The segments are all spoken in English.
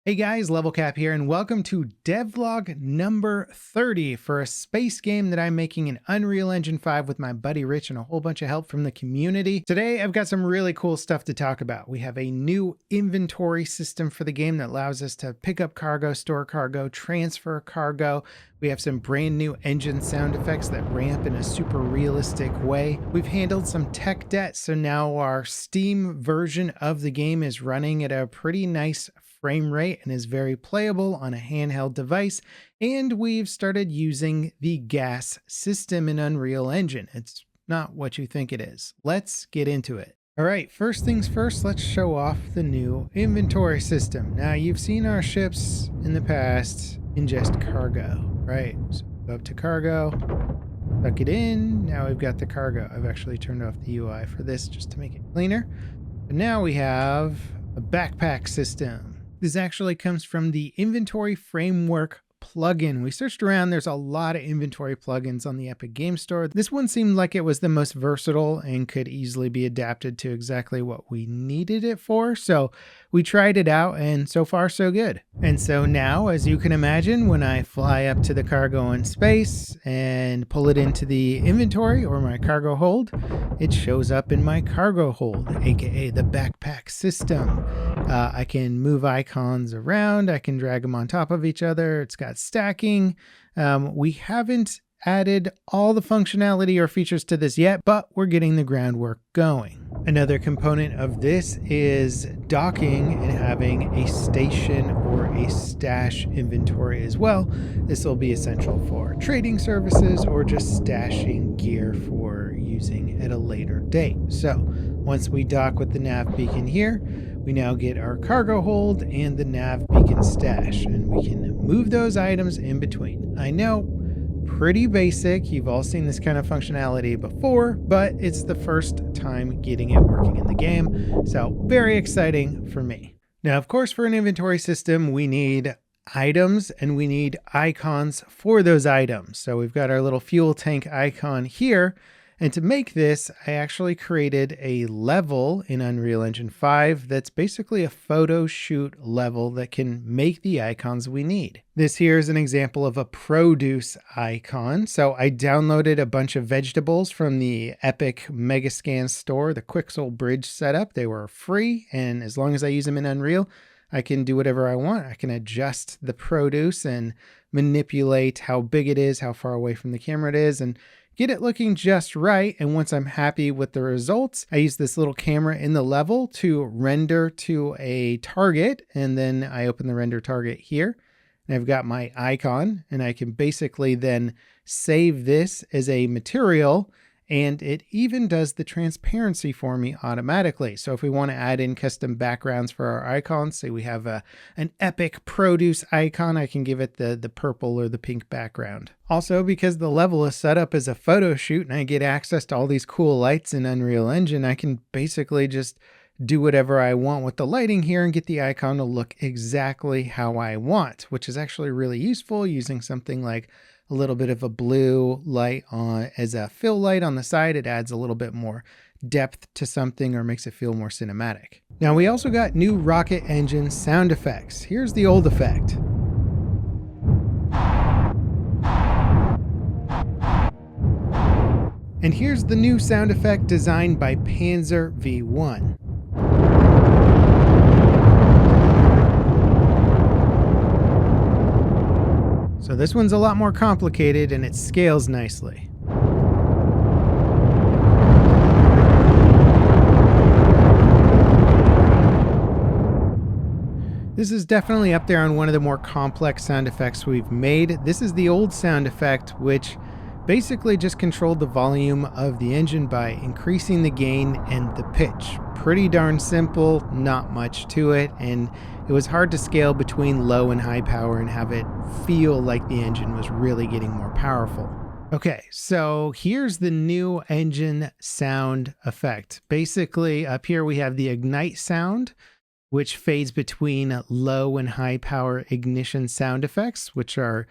Hey guys, Level Cap here, and welcome to Devlog number 30 for a space game that I'm making in Unreal Engine 5 with my buddy Rich and a whole bunch of help from the community. Today, I've got some really cool stuff to talk about. We have a new inventory system for the game that allows us to pick up cargo, store cargo, transfer cargo. We have some brand new engine sound effects that ramp in a super realistic way. We've handled some tech debt, so now our Steam version of the game is running at a pretty nice frame rate and is very playable on a handheld device. And we've started using the gas system in Unreal Engine. It's not what you think it is. Let's get into it. All right, first things first, let's show off the new inventory system. Now, you've seen our ships in the past ingest cargo, right? So go up to cargo, tuck it in. Now we've got the cargo. I've actually turned off the UI for this just to make it cleaner. But now we have a backpack system. This actually comes from the Inventory Framework plugin. We searched around. There's a lot of inventory plugins on the Epic Game Store. This one seemed like it was the most versatile and could easily be adapted to exactly what we needed it for. So we tried it out, and so far so good. And so now, as you can imagine, when I fly up to the cargo in space and pull it into the inventory or my cargo hold, it shows up in my cargo hold, aka the backpack system. I can move icons around. I can drag them on top of each other. It's got stacking. We haven't added all the functionality or features to this yet, but we're getting the groundwork going. Another component of this is docking and having a station or a stash inventory as well. This will be essential for trading services or just stashing gear for using at a later date. So once we dock with the nav beacon here, we now get our cargo hold and the nav beacon stash, and we can move those items in between. I know, pretty basic. You've all seen this kind of functionality before, but it's the first time getting it working in the game. So very exciting for me. Now, of course, for an inventory system, we need items and we need icons for those items. So we've got our little fuel tank icon here. And to make this, I actually created a level in Unreal Engine 5 that's basically a photo shoot level that can make the icons we need. This here is an example of a produce icon. So I downloaded a bunch of vegetables from the Epic Megascan store, the Quixel Bridge setup. They were free, and as long as I use them in Unreal, I can do whatever I want. I can adjust the produce and manipulate how big it is, how far away from the camera it is, and get it looking just right. And once I'm happy with the results, I use this little camera in the level to render to a target. And then I open the render target here and I've got my icon, and I can basically then save this as a material, and it even does the transparency for me automatically. So if we want to add in custom backgrounds for our icons, say we have an epic produce icon, I can give it the purple or the pink background. Also, because the level is set up as a photo shoot and I get access to all these cool lights in Unreal Engine, I can basically just do whatever I want with the lighting here and get the icon to look exactly how I want, which is actually really useful using something like a little bit of a blue light on as a fill light on the side. It adds a little bit more depth to something or makes it feel more cinematic. Now we also got new rocket engine sound effects. Here's the old effect. And here's the new sound effect designed by Panzer V1. So this one's a lot more complicated and it scales nicely. This is definitely up there on one of the more complex sound effects we've made. This is the old sound effect, which basically just controlled the volume of the engine by increasing the gain and the pitch. Pretty darn simple, not much to it, and it was hard to scale between low and high power and have it feel like the engine was really getting more powerful. Okay, so here's the new engine sound effect. Basically, up here we have the ignite sound, which fades between low and high power ignition sound effects, which are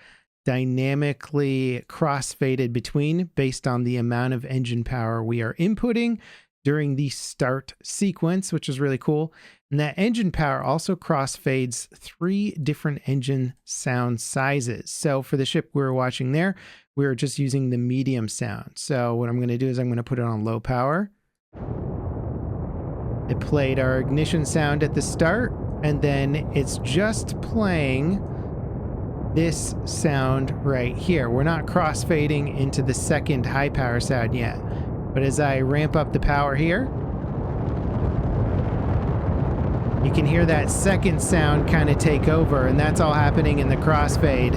dynamically cross-faded between based on the amount of engine power we are inputting. during the start sequence, which is really cool. And that engine power also crossfades 3 different engine sound sizes. So for the ship we were watching there, we were just using the medium sound. So what I'm going to do is I'm going to put it on low power. It played our ignition sound at the start, and then it's just playing this sound right here. We're not crossfading into the second high power sound yet. But as I ramp up the power here, you can hear that second sound kind of take over, and that's all happening in the crossfade,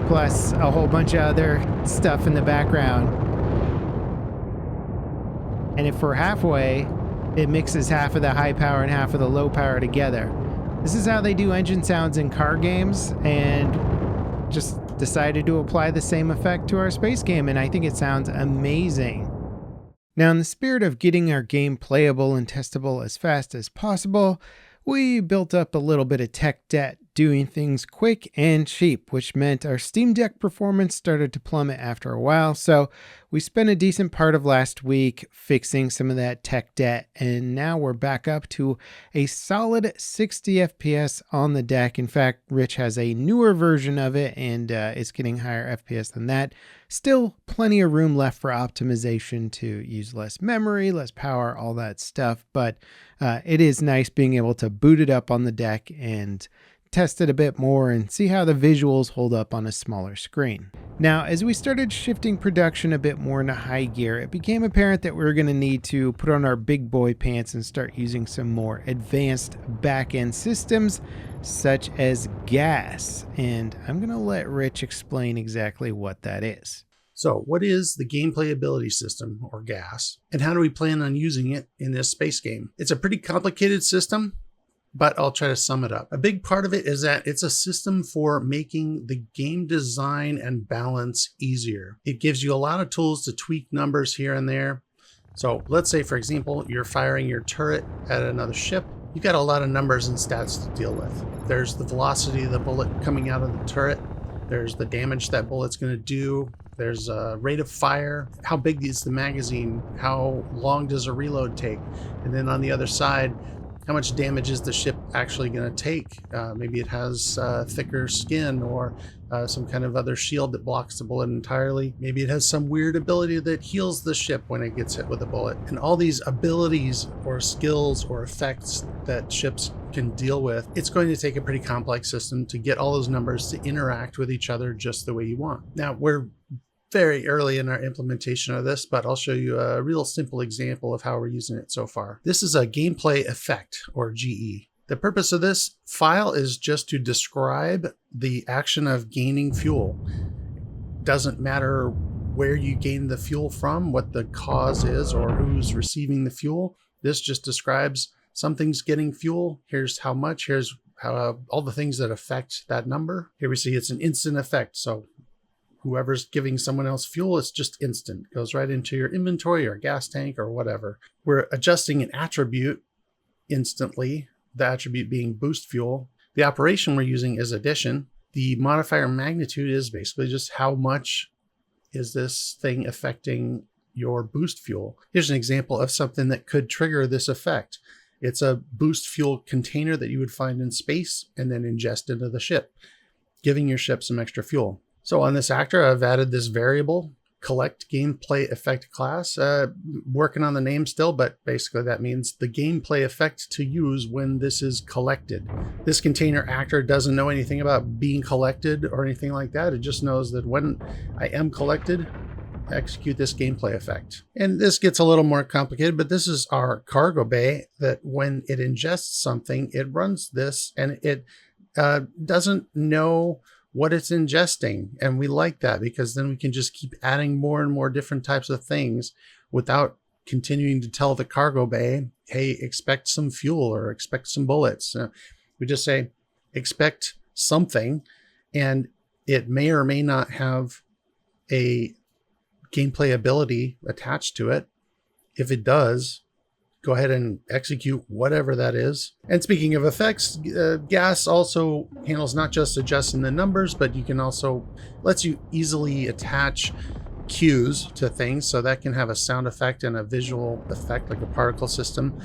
plus a whole bunch of other stuff in the background. And if we're halfway, it mixes half of the high power and half of the low power together. This is how they do engine sounds in car games, and just decided to apply the same effect to our space game, and I think it sounds amazing. Now, in the spirit of getting our game playable and testable as fast as possible, we built up a little bit of tech debt, doing things quick and cheap, which meant our Steam Deck performance started to plummet after a while. So we spent a decent part of last week fixing some of that tech debt, and now we're back up to a solid 60 FPS on the deck. In fact, Rich has a newer version of it, and it's getting higher FPS than that. Still plenty of room left for optimization to use less memory, less power, all that stuff. But it is nice being able to boot it up on the deck and test it a bit more and see how the visuals hold up on a smaller screen. Now, as we started shifting production a bit more into high gear, it became apparent that we were going to need to put on our big boy pants and start using some more advanced back-end systems, such as gas. And I'm going to let Rich explain exactly what that is. So what is the Gameplay Ability System, or GAS, and how do we plan on using it in this space game? It's a pretty complicated system, but I'll try to sum it up. A big part of it is that it's a system for making the game design and balance easier. It gives you a lot of tools to tweak numbers here and there. So let's say, for example, you're firing your turret at another ship. You've got a lot of numbers and stats to deal with. There's the velocity of the bullet coming out of the turret. There's the damage that bullet's going to do. There's a rate of fire. How big is the magazine? How long does a reload take? And then on the other side, how much damage is the ship actually going to take? Maybe it has thicker skin or some kind of other shield that blocks the bullet entirely. Maybe it has some weird ability that heals the ship when it gets hit with a bullet. And all these abilities or skills or effects that ships can deal with, it's going to take a pretty complex system to get all those numbers to interact with each other just the way you want. Now, we're very early in our implementation of this, but I'll show you a real simple example of how we're using it so far. This is a gameplay effect, or GE. The purpose of this file is just to describe the action of gaining fuel. Doesn't matter where you gain the fuel from, what the cause is, or who's receiving the fuel. This just describes something's getting fuel. Here's how much. Here's how all the things that affect that number. Here we see it's an instant effect. So whoever's giving someone else fuel, it's just instant. It goes right into your inventory or gas tank or whatever. We're adjusting an attribute instantly, the attribute being boost fuel. The operation we're using is addition. The modifier magnitude is basically just how much is this thing affecting your boost fuel. Here's an example of something that could trigger this effect. It's a boost fuel container that you would find in space and then ingest into the ship, giving your ship some extra fuel. So on this actor, I've added this variable, collect gameplay effect class. Working on the name still, but basically that means the gameplay effect to use when this is collected. This container actor doesn't know anything about being collected or anything like that. It just knows that when I am collected, execute this gameplay effect. And this gets a little more complicated, but this is our cargo bay that when it ingests something, it runs this and it doesn't know what it's ingesting. And we like that because then we can just keep adding more and more different types of things without continuing to tell the cargo bay, hey, expect some fuel or expect some bullets. We just say, expect something, and it may or may not have a gameplay ability attached to it. If it does, go ahead and execute whatever that is. And speaking of effects, gas also handles not just adjusting the numbers, but you can also lets you easily attach cues to things, so that can have a sound effect and a visual effect, like a particle system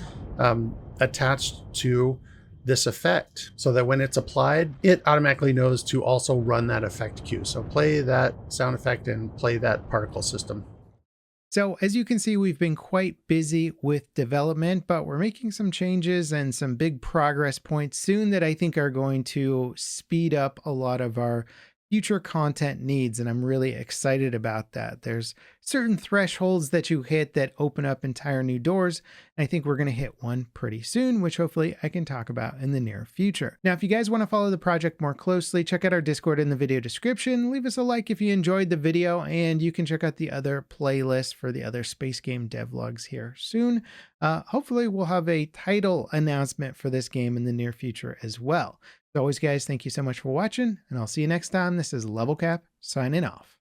attached to this effect, so that when it's applied, it automatically knows to also run that effect cue. So play that sound effect and play that particle system. So as you can see, we've been quite busy with development, but we're making some changes and some big progress points soon that I think are going to speed up a lot of our future content needs. And I'm really excited about that. There's certain thresholds that you hit that open up entire new doors. And I think we're going to hit one pretty soon, which hopefully I can talk about in the near future. Now, if you guys want to follow the project more closely, check out our Discord in the video description. Leave us a like if you enjoyed the video, and you can check out the other playlist for the other space game devlogs here soon. Hopefully we'll have a title announcement for this game in the near future as well. As always, guys, thank you so much for watching, and I'll see you next time. This is Level Cap signing off.